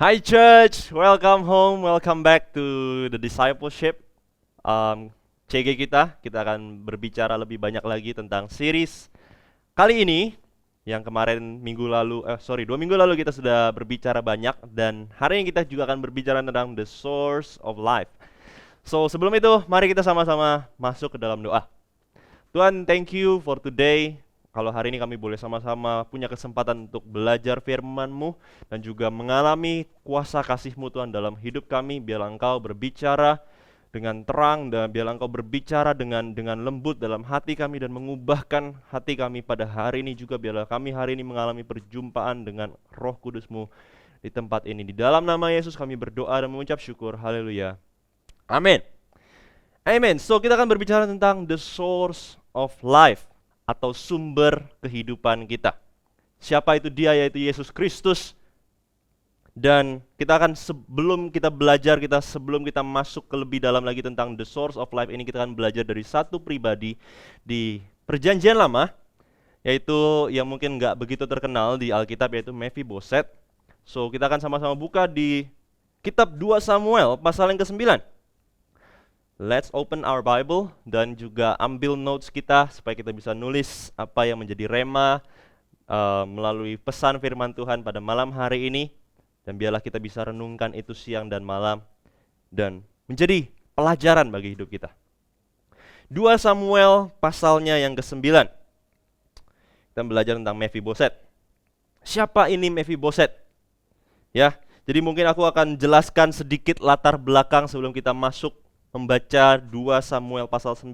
Hi church, welcome home, welcome back to the discipleship. CG kita akan berbicara lebih banyak lagi tentang series kali ini. Yang kemarin 2 minggu lalu kita sudah berbicara banyak, dan hari ini kita juga akan berbicara tentang the source of life. So sebelum itu, mari kita sama-sama masuk ke dalam doa. Tuhan, thank you for today. Kalau hari ini kami boleh sama-sama punya kesempatan untuk belajar firman-Mu dan juga mengalami kuasa kasih-Mu Tuhan dalam hidup kami. Biarlah Engkau berbicara dengan terang dan biarlah Engkau berbicara dengan lembut dalam hati kami dan mengubahkan hati kami pada hari ini juga. Biarlah kami hari ini mengalami perjumpaan dengan Roh Kudus-Mu di tempat ini. Di dalam nama Yesus kami berdoa dan mengucap syukur. Haleluya. Amin. Amen. So kita akan berbicara tentang the source of life atau sumber kehidupan kita. Siapa itu dia? Yaitu Yesus Kristus. Dan kita akan sebelum kita masuk ke lebih dalam lagi tentang the source of life ini, kita akan belajar dari satu pribadi di Perjanjian Lama, yaitu yang mungkin nggak begitu terkenal di Alkitab, yaitu Mephiboset. So kita akan sama-sama buka di kitab 2 Samuel pasal yang ke-9. Let's open our Bible dan juga ambil notes kita supaya kita bisa nulis apa yang menjadi rema melalui pesan firman Tuhan pada malam hari ini. Dan biarlah kita bisa renungkan itu siang dan malam dan menjadi pelajaran bagi hidup kita. 2 Samuel pasalnya yang ke-9. Kita belajar tentang Mephiboset. Siapa ini Mephiboset? Ya, jadi mungkin aku akan jelaskan sedikit latar belakang sebelum kita masuk membaca 2 Samuel pasal 9.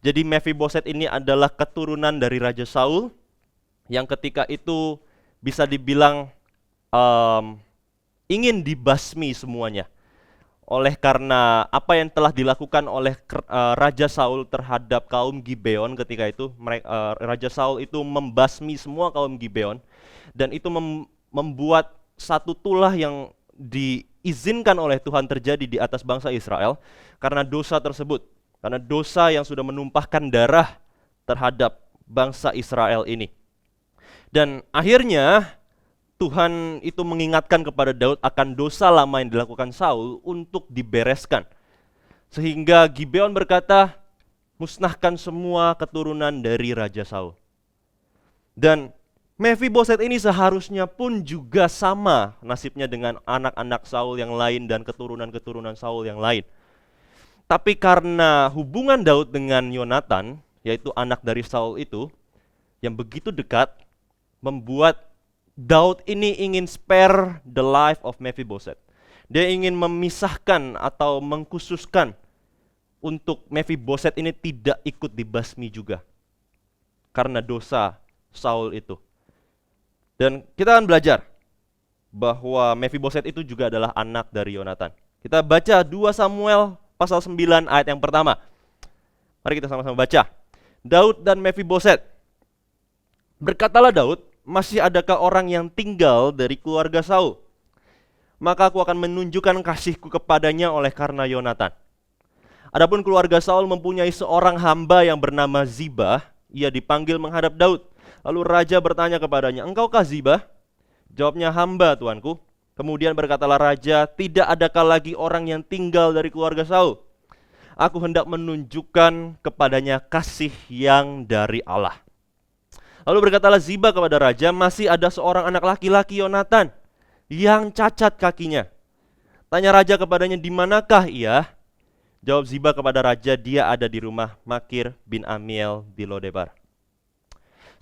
Jadi Mephiboset ini adalah keturunan dari Raja Saul yang ketika itu bisa dibilang ingin dibasmi semuanya. Oleh karena apa yang telah dilakukan oleh Raja Saul terhadap kaum Gibeon ketika itu, Raja Saul itu membasmi semua kaum Gibeon, dan itu membuat satu tulah yang diizinkan oleh Tuhan terjadi di atas bangsa Israel karena dosa tersebut, karena dosa yang sudah menumpahkan darah terhadap bangsa Israel ini. Dan akhirnya Tuhan itu mengingatkan kepada Daud akan dosa lama yang dilakukan Saul untuk dibereskan. Sehingga Gibeon berkata, musnahkan semua keturunan dari Raja Saul. Dan Mephiboset ini seharusnya pun juga sama nasibnya dengan anak-anak Saul yang lain dan keturunan-keturunan Saul yang lain. Tapi karena hubungan Daud dengan Yonatan, yaitu anak dari Saul itu, yang begitu dekat, membuat Daud ini ingin spare the life of Mephiboset. Dia ingin memisahkan atau mengkhususkan untuk Mephiboset ini tidak ikut dibasmi juga karena dosa Saul itu. Dan kita akan belajar bahwa Mephiboset itu juga adalah anak dari Yonatan. Kita baca 2 Samuel pasal 9 ayat yang pertama. Mari kita sama-sama baca. Daud dan Mephiboset. Berkatalah Daud, masih adakah orang yang tinggal dari keluarga Saul? Maka aku akan menunjukkan kasihku kepadanya oleh karena Yonatan. Adapun keluarga Saul mempunyai seorang hamba yang bernama Ziba. Ia dipanggil menghadap Daud. Lalu raja bertanya kepadanya, engkaukah Ziba? Jawabnya, hamba tuanku. Kemudian berkatalah raja, tidak adakah lagi orang yang tinggal dari keluarga Saul? Aku hendak menunjukkan kepadanya kasih yang dari Allah. Lalu berkatalah Ziba kepada raja, masih ada seorang anak laki-laki Yonatan yang cacat kakinya. Tanya raja kepadanya, di manakah ia? Jawab Ziba kepada raja, dia ada di rumah Makir bin Amiel di Lodebar.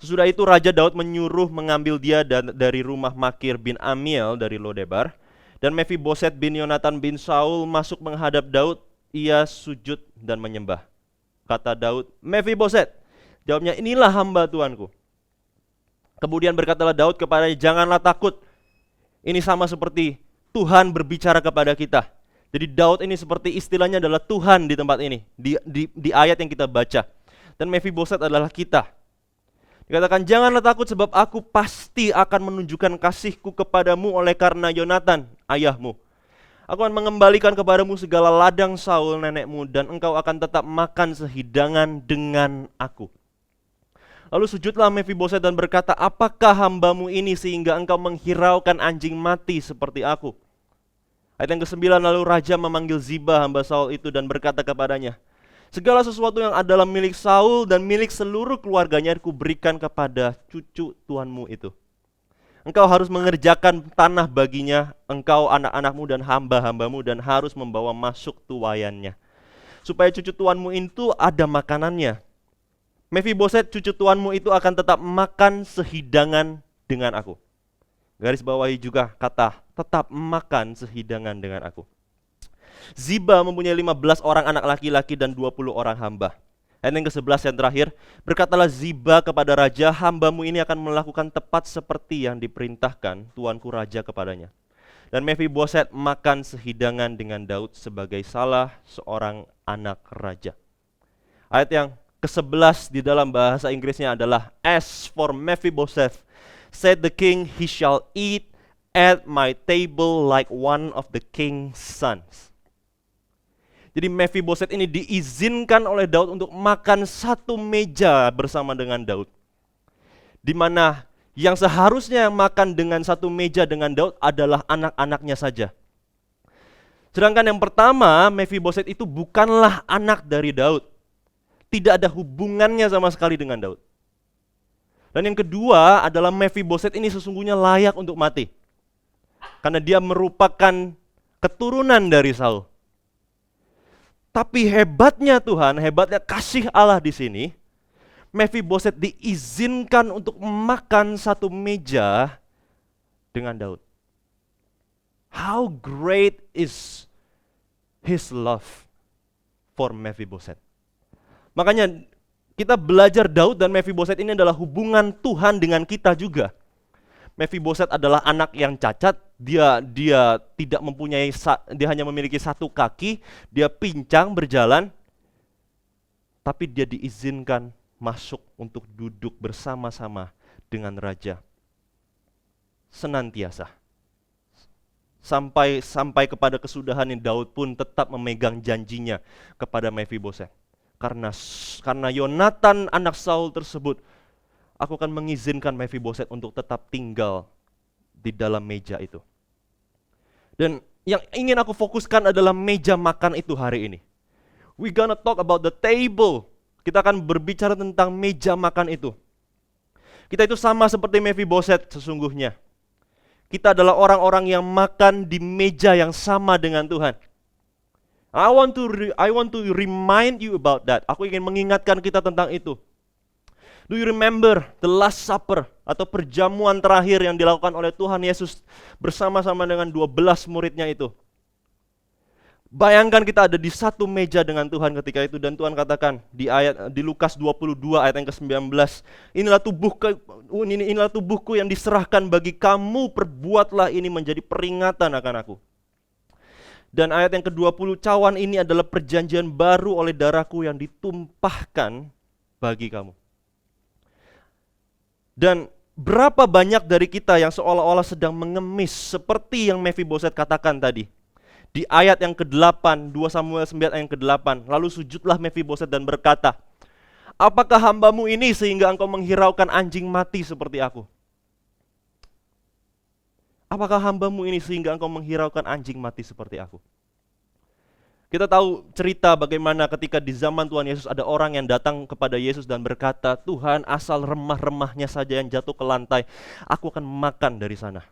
Sesudah itu Raja Daud menyuruh mengambil dia dari rumah Makir bin Amiel dari Lodebar. Dan Mephiboset bin Yonatan bin Saul masuk menghadap Daud. Ia sujud dan menyembah. Kata Daud, Mephiboset. Jawabnya, inilah hamba tuanku. Kemudian berkatalah Daud kepadanya, janganlah takut. Ini sama seperti Tuhan berbicara kepada kita. Jadi Daud ini seperti istilahnya adalah Tuhan di tempat ini. Di ayat yang kita baca. Dan Mephiboset adalah kita. Dikatakan, janganlah takut sebab aku pasti akan menunjukkan kasihku kepadamu oleh karena Yonatan, ayahmu. Aku akan mengembalikan kepadamu segala ladang Saul nenekmu dan engkau akan tetap makan sehidangan dengan aku. Lalu sujudlah Mefiboset dan berkata, apakah hambamu ini sehingga engkau menghiraukan anjing mati seperti aku? Ayat yang ke-9, lalu raja memanggil Ziba hamba Saul itu dan berkata kepadanya, segala sesuatu yang adalah milik Saul dan milik seluruh keluarganya kuberikan kepada cucu tuanmu itu. Engkau harus mengerjakan tanah baginya, engkau, anak-anakmu dan hamba-hambamu, dan harus membawa masuk tuayannya, supaya cucu tuanmu itu ada makanannya. Mefiboset cucu tuanmu itu akan tetap makan sehidangan dengan aku. Garis bawahi juga kata, tetap makan sehidangan dengan aku. Ziba mempunyai 15 orang anak laki-laki dan 20 orang hamba. Ayat yang ke-11 yang terakhir, berkatalah Ziba kepada raja, hambamu ini akan melakukan tepat seperti yang diperintahkan tuanku raja kepadanya. Dan Mefiboset makan sehidangan dengan Daud sebagai salah seorang anak raja. Ayat yang ke-11 di dalam bahasa Inggrisnya adalah, as for Mephibosheth, said the king, he shall eat at my table like one of the king's sons. Jadi Mephibosheth ini diizinkan oleh Daud untuk makan satu meja bersama dengan Daud. Di mana yang seharusnya makan dengan satu meja dengan Daud adalah anak-anaknya saja. Sedangkan yang pertama, Mephibosheth itu bukanlah anak dari Daud. Tidak ada hubungannya sama sekali dengan Daud. Dan yang kedua adalah Mephibosheth ini sesungguhnya layak untuk mati. Karena dia merupakan keturunan dari Saul. Tapi hebatnya Tuhan, hebatnya kasih Allah di sini, Mephibosheth diizinkan untuk makan satu meja dengan Daud. How great is his love for Mephibosheth. Makanya kita belajar Daud dan Mephibosheth ini adalah hubungan Tuhan dengan kita juga. Mephibosheth adalah anak yang cacat, dia tidak mempunyai, dia hanya memiliki satu kaki, dia pincang berjalan, tapi dia diizinkan masuk untuk duduk bersama-sama dengan raja senantiasa. Sampai kepada kesudahan yang Daud pun tetap memegang janjinya kepada Mephibosheth. Karena Yonatan anak Saul tersebut, aku akan mengizinkan Mephibosheth untuk tetap tinggal di dalam meja itu. Dan yang ingin aku fokuskan adalah meja makan itu hari ini. We gonna talk about the table. Kita akan berbicara tentang meja makan itu. Kita itu sama seperti Mephibosheth sesungguhnya. Kita adalah orang-orang yang makan di meja yang sama dengan Tuhan. I want to remind you about that. Aku ingin mengingatkan kita tentang itu. Do you remember the Last Supper atau perjamuan terakhir yang dilakukan oleh Tuhan Yesus bersama-sama dengan 12 muridnya itu? Bayangkan kita ada di satu meja dengan Tuhan ketika itu, dan Tuhan katakan di Lukas 22 ayat yang ke-19, inilah tubuhku yang diserahkan bagi kamu, perbuatlah ini menjadi peringatan akan aku. Dan ayat yang ke-20, cawan ini adalah perjanjian baru oleh darahku yang ditumpahkan bagi kamu. Dan berapa banyak dari kita yang seolah-olah sedang mengemis seperti yang Mephibosheth katakan tadi. Di ayat yang ke-8, 2 Samuel 9 ayat yang ke-8, lalu sujudlah Mephibosheth dan berkata, apakah hambamu ini sehingga engkau menghiraukan anjing mati seperti aku? Apakah hambamu ini sehingga engkau menghiraukan anjing mati seperti aku? Kita tahu cerita bagaimana ketika di zaman Tuhan Yesus ada orang yang datang kepada Yesus dan berkata, Tuhan, asal remah-remahnya saja yang jatuh ke lantai, aku akan makan dari sana.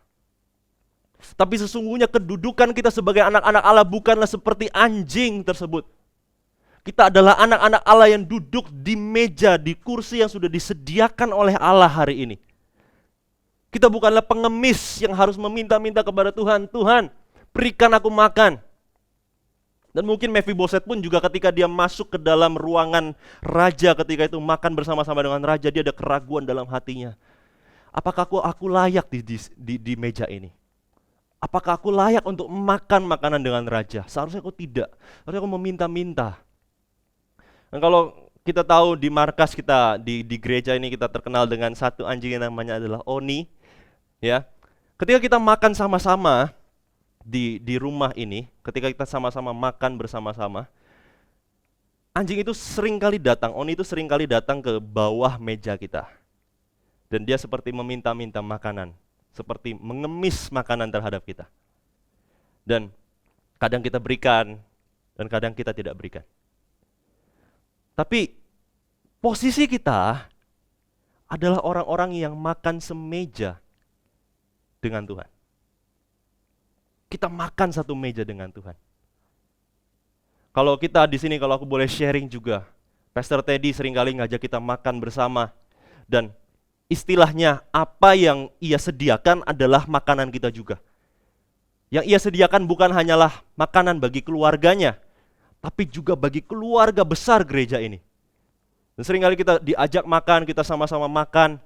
Tapi sesungguhnya kedudukan kita sebagai anak-anak Allah bukanlah seperti anjing tersebut. Kita adalah anak-anak Allah yang duduk di meja, di kursi yang sudah disediakan oleh Allah hari ini. Kita bukanlah pengemis yang harus meminta-minta kepada Tuhan, Tuhan, berikan aku makan. Dan mungkin Mephibosheth pun juga ketika dia masuk ke dalam ruangan raja ketika itu makan bersama-sama dengan raja, dia ada keraguan dalam hatinya. Apakah aku layak di meja ini? Apakah aku layak untuk makan makanan dengan raja? Seharusnya aku tidak. Seharusnya aku meminta-minta. Dan kalau kita tahu di markas kita, di gereja ini kita terkenal dengan satu anjing yang namanya adalah Oni. Ya, ketika kita makan sama-sama di rumah ini, ketika kita sama-sama makan bersama-sama, anjing itu sering kali datang, Oni itu sering kali datang ke bawah meja kita. Dan dia seperti meminta-minta makanan, seperti mengemis makanan terhadap kita. Dan kadang kita berikan, dan kadang kita tidak berikan. Tapi posisi kita adalah orang-orang yang makan semeja dengan Tuhan. Kita makan satu meja dengan Tuhan. Kalau kita di sini, kalau aku boleh sharing juga, Pastor Teddy seringkali ngajak kita makan bersama. Dan istilahnya apa yang ia sediakan adalah makanan kita juga. Yang ia sediakan bukan hanyalah makanan bagi keluarganya, tapi juga bagi keluarga besar gereja ini. Dan seringkali kita diajak makan, kita sama-sama makan,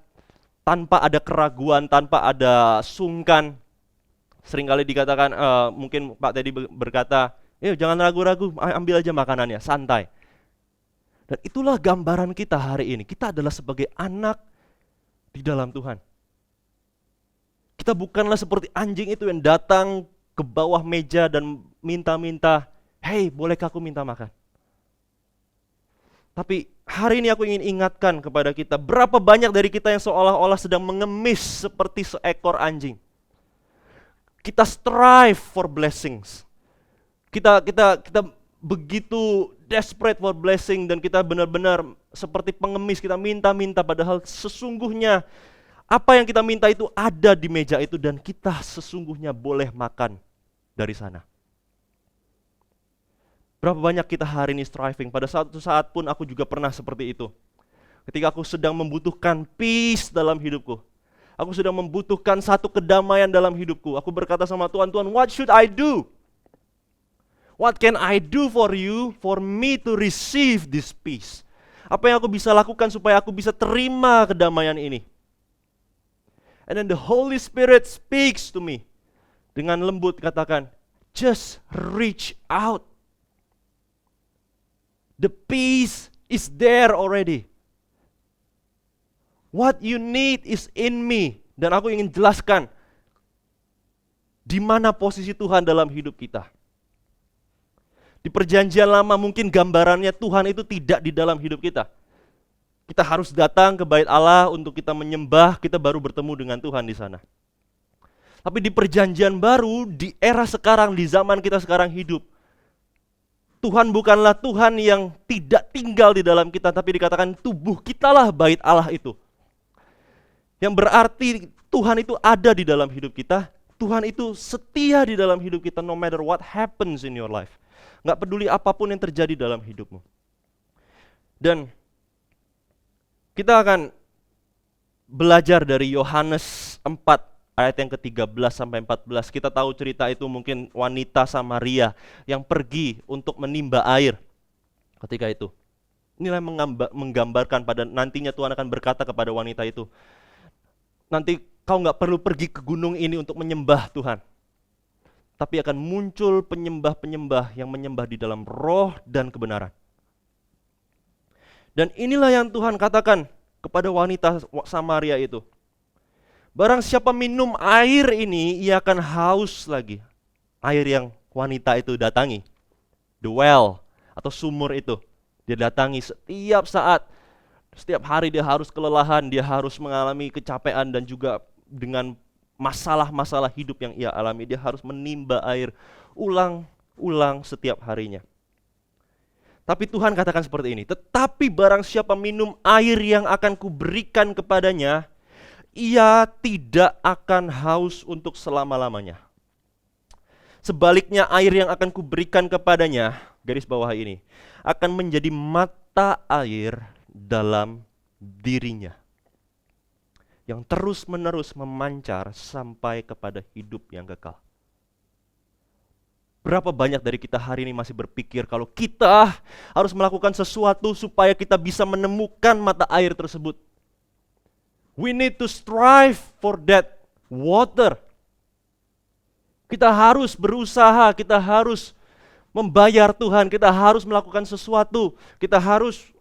tanpa ada keraguan, tanpa ada sungkan. Seringkali dikatakan, mungkin Pak Teddy berkata, jangan ragu-ragu, ambil aja makanannya, santai. Dan itulah gambaran kita hari ini. Kita adalah sebagai anak di dalam Tuhan. Kita bukanlah seperti anjing itu yang datang ke bawah meja dan minta-minta, "Hey, bolehkah aku minta makan?" Tapi hari ini aku ingin ingatkan kepada kita, berapa banyak dari kita yang seolah-olah sedang mengemis seperti seekor anjing. Kita strive for blessings. Kita begitu desperate for blessing, dan kita benar-benar seperti pengemis, kita minta-minta, padahal sesungguhnya apa yang kita minta itu ada di meja itu, dan kita sesungguhnya boleh makan dari sana. Berapa banyak kita hari ini striving, pada suatu saat pun aku juga pernah seperti itu. Ketika aku sedang membutuhkan peace dalam hidupku, aku sedang membutuhkan satu kedamaian dalam hidupku, aku berkata sama Tuhan, "Tuhan, what should I do? What can I do for you, for me to receive this peace?" Apa yang aku bisa lakukan supaya aku bisa terima kedamaian ini? And then the Holy Spirit speaks to me. Dengan lembut katakan, "Just reach out. The peace is there already. What you need is in me." Dan aku ingin jelaskan di mana posisi Tuhan dalam hidup kita. Di perjanjian lama mungkin gambarannya Tuhan itu tidak di dalam hidup kita. Kita harus datang ke bait Allah untuk kita menyembah, kita baru bertemu dengan Tuhan di sana. Tapi di perjanjian baru, di era sekarang, di zaman kita sekarang hidup, Tuhan bukanlah Tuhan yang tidak tinggal di dalam kita, tapi dikatakan tubuh kitalah bait Allah itu. Yang berarti Tuhan itu ada di dalam hidup kita, Tuhan itu setia di dalam hidup kita no matter what happens in your life. Nggak peduli apapun yang terjadi dalam hidupmu. Dan kita akan belajar dari Yohanes 4 ayat yang ke-13 sampai 14. Kita tahu cerita itu, mungkin wanita Samaria yang pergi untuk menimba air ketika itu. Inilah yang menggambarkan pada nantinya Tuhan akan berkata kepada wanita itu, "Nanti kau nggak perlu pergi ke gunung ini untuk menyembah Tuhan. Tapi akan muncul penyembah-penyembah yang menyembah di dalam roh dan kebenaran." Dan inilah yang Tuhan katakan kepada wanita Samaria itu. "Barang siapa minum air ini, ia akan haus lagi." Air yang wanita itu datangi, the well atau sumur itu, dia datangi setiap saat, setiap hari dia harus kelelahan, dia harus mengalami kecapean dan juga dengan masalah-masalah hidup yang ia alami, dia harus menimba air ulang-ulang setiap harinya. Tapi Tuhan katakan seperti ini, "Tetapi barang siapa minum air yang akan kuberikan kepadanya, ia tidak akan haus untuk selama-lamanya. Sebaliknya air yang akan kuberikan kepadanya," garis bawah ini, "akan menjadi mata air dalam dirinya, yang terus-menerus memancar sampai kepada hidup yang kekal." Berapa banyak dari kita hari ini masih berpikir kalau kita harus melakukan sesuatu supaya kita bisa menemukan mata air tersebut. We need to strive for that water. Kita harus berusaha, kita harus membayar Tuhan, kita harus melakukan sesuatu, kita harus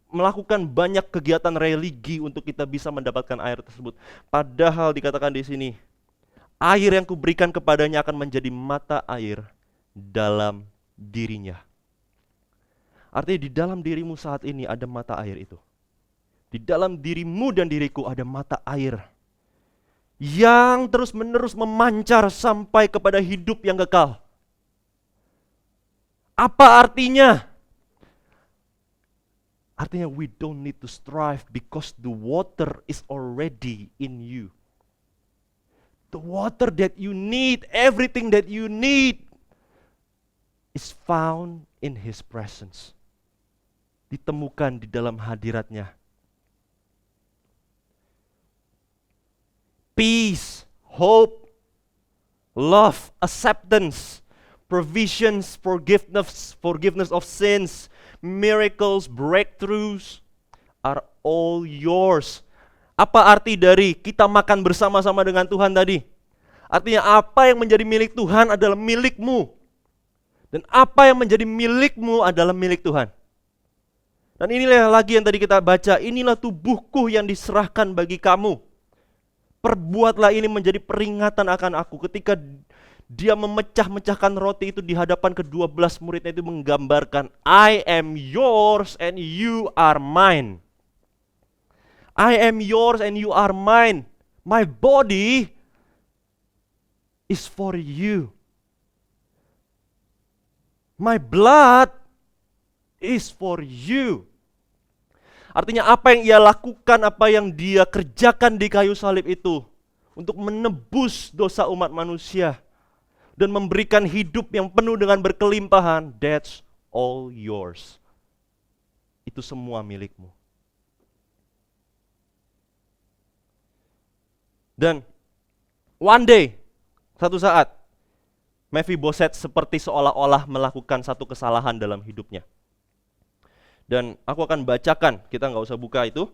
melakukan banyak kegiatan religi untuk kita bisa mendapatkan air tersebut. Padahal dikatakan di sini, air yang kuberikan kepadanya akan menjadi mata air dalam dirinya. Artinya di dalam dirimu saat ini ada mata air itu. Di dalam dirimu dan diriku ada mata air yang terus-menerus memancar sampai kepada hidup yang kekal. Apa artinya? Artinya we don't need to strive because the water is already in you. The water that you need, everything that you need is found in His presence. Ditemukan di dalam hadiratnya. Peace, hope, love, acceptance, provisions, forgiveness of sins, miracles, breakthroughs are all yours. Apa arti dari kita makan bersama-sama dengan Tuhan tadi? Artinya apa yang menjadi milik Tuhan adalah milikmu. Dan apa yang menjadi milikmu adalah milik Tuhan. Dan inilah lagi yang tadi kita baca, inilah tubuhku yang diserahkan bagi kamu. Perbuatlah ini menjadi peringatan akan aku. Ketika dia memecah-mecahkan roti itu di hadapan ke-12 muridnya, itu menggambarkan, I am yours and you are mine. I am yours and you are mine. My body is for you. My blood is for you. Artinya apa yang ia lakukan, apa yang dia kerjakan di kayu salib itu untuk menebus dosa umat manusia dan memberikan hidup yang penuh dengan berkelimpahan, that's all yours. Itu semua milikmu. Dan one day, satu saat, Mephibosheth seperti seolah-olah melakukan satu kesalahan dalam hidupnya. Dan aku akan bacakan, kita nggak usah buka itu,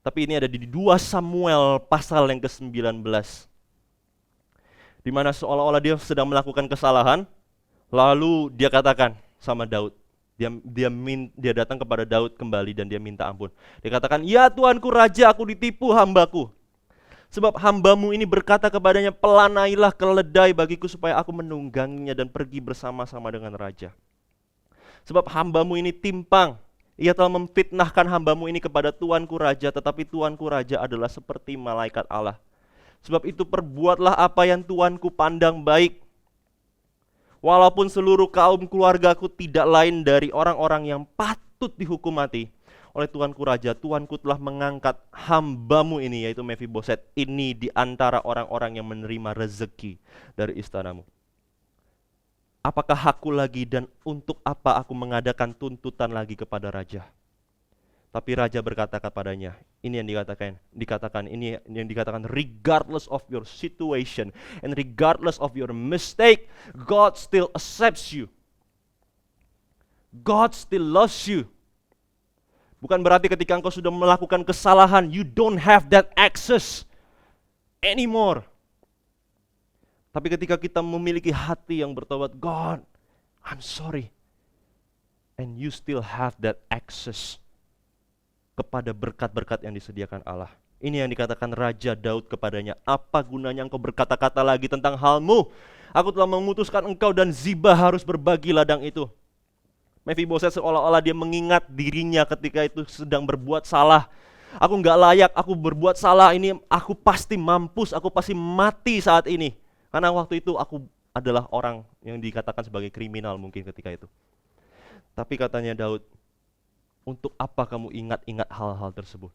tapi ini ada di 2 Samuel pasal yang ke-19. Di mana seolah-olah dia sedang melakukan kesalahan, lalu dia katakan sama Daud, dia datang kepada Daud kembali dan dia minta ampun. Dia katakan, ya Tuanku Raja, aku ditipu hambaku. Sebab hambamu ini berkata kepadanya, pelanailah keledai bagiku supaya aku menungganginya dan pergi bersama-sama dengan raja. Sebab hambamu ini timpang, ia telah memfitnahkan hambamu ini kepada Tuanku Raja, tetapi Tuanku Raja adalah seperti malaikat Allah. Sebab itu perbuatlah apa yang Tuanku pandang baik. Walaupun seluruh kaum keluargaku tidak lain dari orang-orang yang patut dihukum mati, oleh Tuanku Raja, Tuanku telah mengangkat hambamu ini, yaitu Mephibosheth, ini di antara orang-orang yang menerima rezeki dari istanamu. Apakah hakku lagi dan untuk apa aku mengadakan tuntutan lagi kepada raja? Tapi raja berkata kepadanya, ini yang dikatakan regardless of your situation and regardless of your mistake, God still accepts you. God still loves you. Bukan berarti ketika engkau sudah melakukan kesalahan, you don't have that access anymore. Tapi ketika kita memiliki hati yang bertobat, God, I'm sorry. And you still have that access kepada berkat-berkat yang disediakan Allah. Ini yang dikatakan Raja Daud kepadanya, apa gunanya engkau berkata-kata lagi tentang halmu? Aku telah memutuskan engkau dan Ziba harus berbagi ladang itu. Mephibosheth seolah-olah dia mengingat dirinya ketika itu sedang berbuat salah. Aku nggak layak, aku berbuat salah ini, aku pasti mampus, aku pasti mati saat ini. Karena waktu itu aku adalah orang yang dikatakan sebagai kriminal mungkin ketika itu. Tapi katanya Daud, untuk apa kamu ingat-ingat hal-hal tersebut?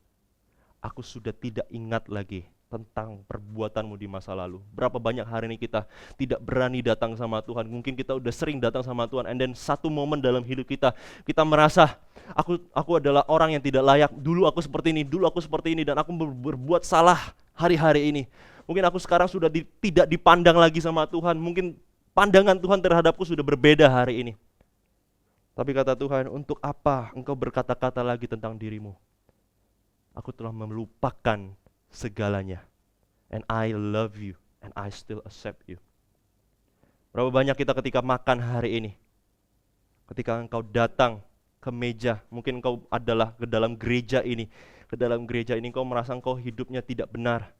Aku sudah tidak ingat lagi tentang perbuatanmu di masa lalu. Berapa banyak hari ini kita tidak berani datang sama Tuhan. Mungkin kita udah sering datang sama Tuhan, and then satu momen dalam hidup kita merasa, aku adalah orang yang tidak layak. Dulu aku seperti ini, dan aku berbuat salah hari-hari ini. Mungkin aku sekarang sudah tidak dipandang lagi sama Tuhan. Mungkin pandangan Tuhan terhadapku sudah berbeda hari ini. Tapi kata Tuhan, untuk apa engkau berkata-kata lagi tentang dirimu? Aku telah melupakan segalanya. And I love you and I still accept you. Berapa banyak kita ketika makan hari ini, ketika engkau datang ke meja, mungkin engkau adalah ke dalam gereja ini engkau merasa engkau hidupnya tidak benar,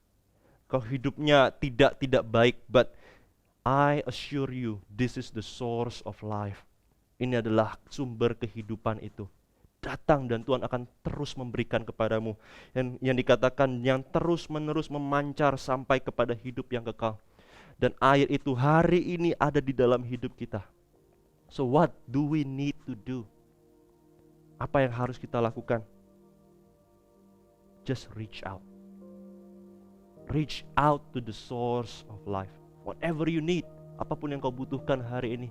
engkau hidupnya tidak baik, but I assure you, this is the source of life. Ini adalah sumber kehidupan itu. datang dan Tuhan akan terus memberikan kepadamu. Yang dikatakan yang terus-menerus memancar sampai kepada hidup yang kekal. Dan air itu hari ini ada di dalam hidup kita. So what do we need to do? Apa yang harus kita lakukan? Just reach out. Reach out to the source of life. Whatever you need, apapun yang kau butuhkan hari ini.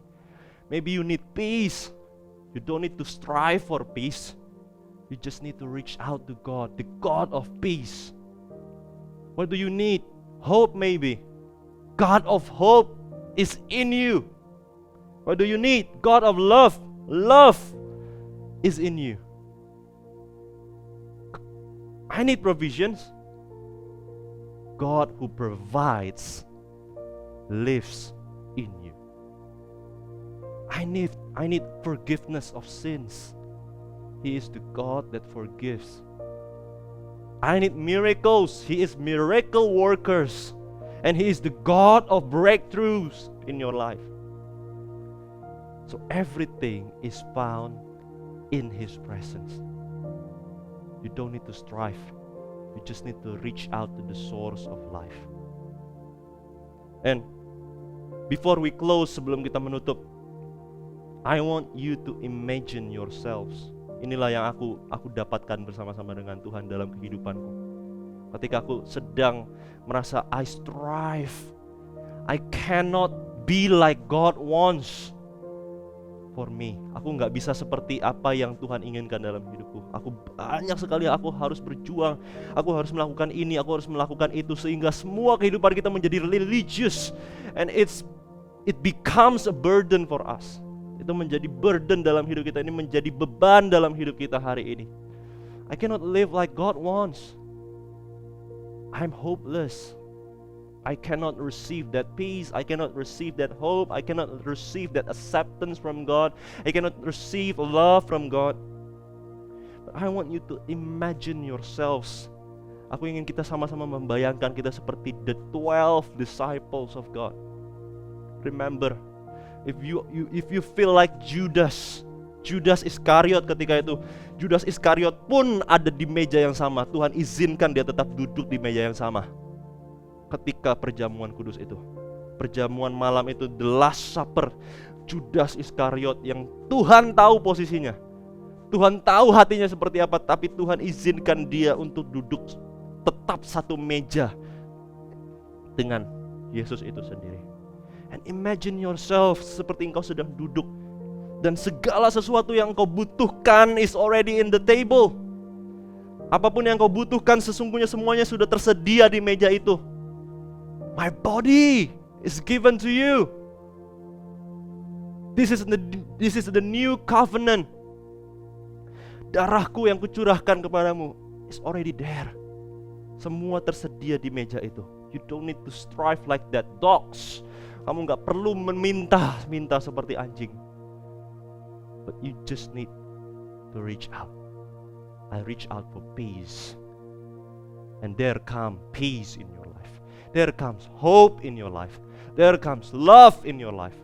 Maybe you need peace. You don't need to strive for peace. You just need to reach out to God, the God of peace. What do you need? Hope maybe. God of hope is in you. What do you need? God of love. Love is in you. I need provisions. God who provides lives in you. I need forgiveness of sins. He is the God that forgives. I need miracles. He is miracle workers. And He is the God of breakthroughs in your life. So everything is found in His presence. You don't need to strive. You just need to reach out to the source of life. And before we close, sebelum kita menutup, I want you to imagine yourselves. Inilah yang aku dapatkan bersama-sama dengan Tuhan dalam kehidupanku. Ketika aku sedang merasa I strive, I cannot be like God wants for me. Aku nggak bisa seperti apa yang Tuhan inginkan dalam hidupku. Aku banyak sekali, aku harus berjuang, aku harus melakukan ini, aku harus melakukan itu, sehingga semua kehidupan kita menjadi religious, and it becomes a burden for us. Itu menjadi burden dalam hidup kita, ini menjadi beban dalam hidup kita hari ini. I cannot live like God wants. I'm hopeless. I cannot receive that peace. I cannot receive that hope. I cannot receive that acceptance from God. I cannot receive love from God. But I want you to imagine yourselves. Aku ingin kita sama-sama membayangkan kita seperti the 12 disciples of God. Remember, if you feel like Judas Iskariot ketika itu, Judas Iskariot pun ada di meja yang sama. Tuhan izinkan dia tetap duduk di meja yang sama ketika perjamuan kudus itu. Perjamuan malam itu, the last supper. Judas Iskariot yang Tuhan tahu posisinya, Tuhan tahu hatinya seperti apa, tapi Tuhan izinkan dia untuk duduk tetap satu meja dengan Yesus itu sendiri. And imagine yourself seperti engkau sedang duduk, dan segala sesuatu yang engkau butuhkan is already in the table. Apapun yang engkau butuhkan sesungguhnya semuanya sudah tersedia di meja itu. My body is given to you. This is the new covenant. Darahku yang kucurahkan kepadamu is already there. Semua tersedia di meja itu. You don't need to strive like that dogs. Kamu gak perlu minta seperti anjing. But you just need to reach out. I reach out for peace. And there comes peace in your life. There comes hope in your life. There comes love in your life.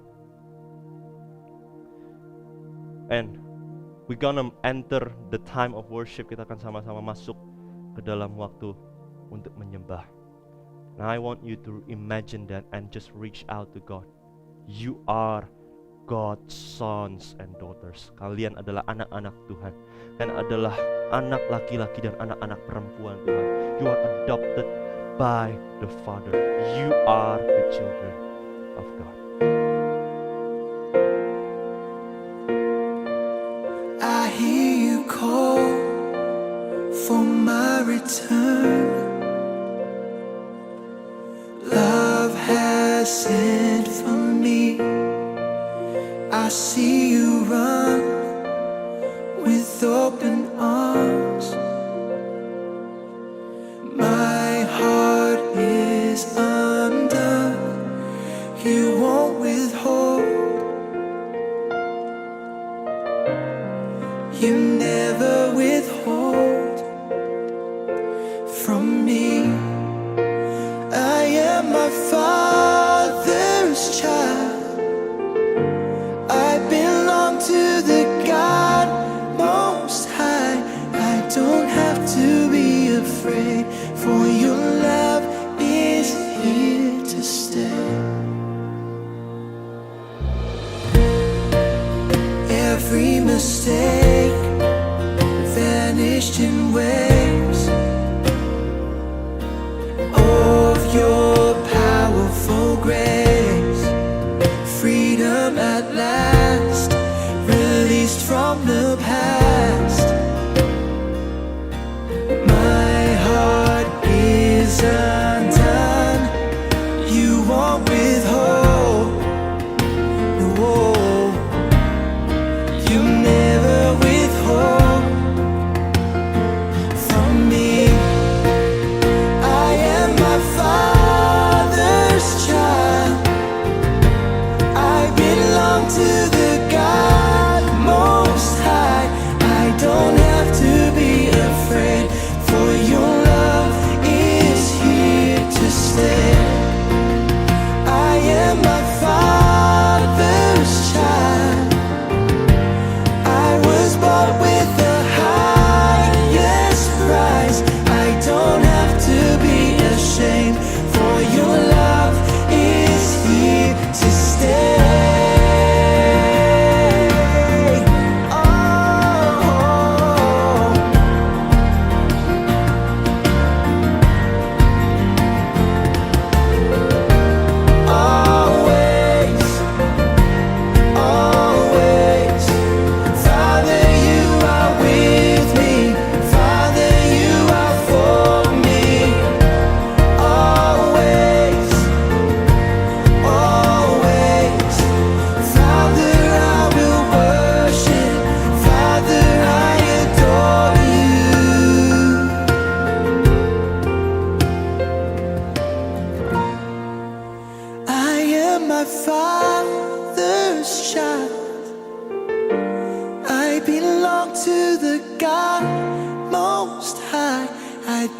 And we're gonna enter the time of worship. Kita akan sama-sama masuk ke dalam waktu untuk menyembah. And I want you to imagine that and just reach out to God. You are God's sons and daughters. Kalian adalah anak-anak Tuhan. Kalian adalah anak laki-laki dan anak-anak perempuan Tuhan. You are adopted by the Father. You are the children of God. I hear you call for my return. Love has sent for me. I see you run with open arms. My heart is undone. You won't withhold. You never withhold from me. I am my Father's child. I belong to the God Most High.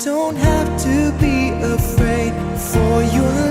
don't have to be afraid, for your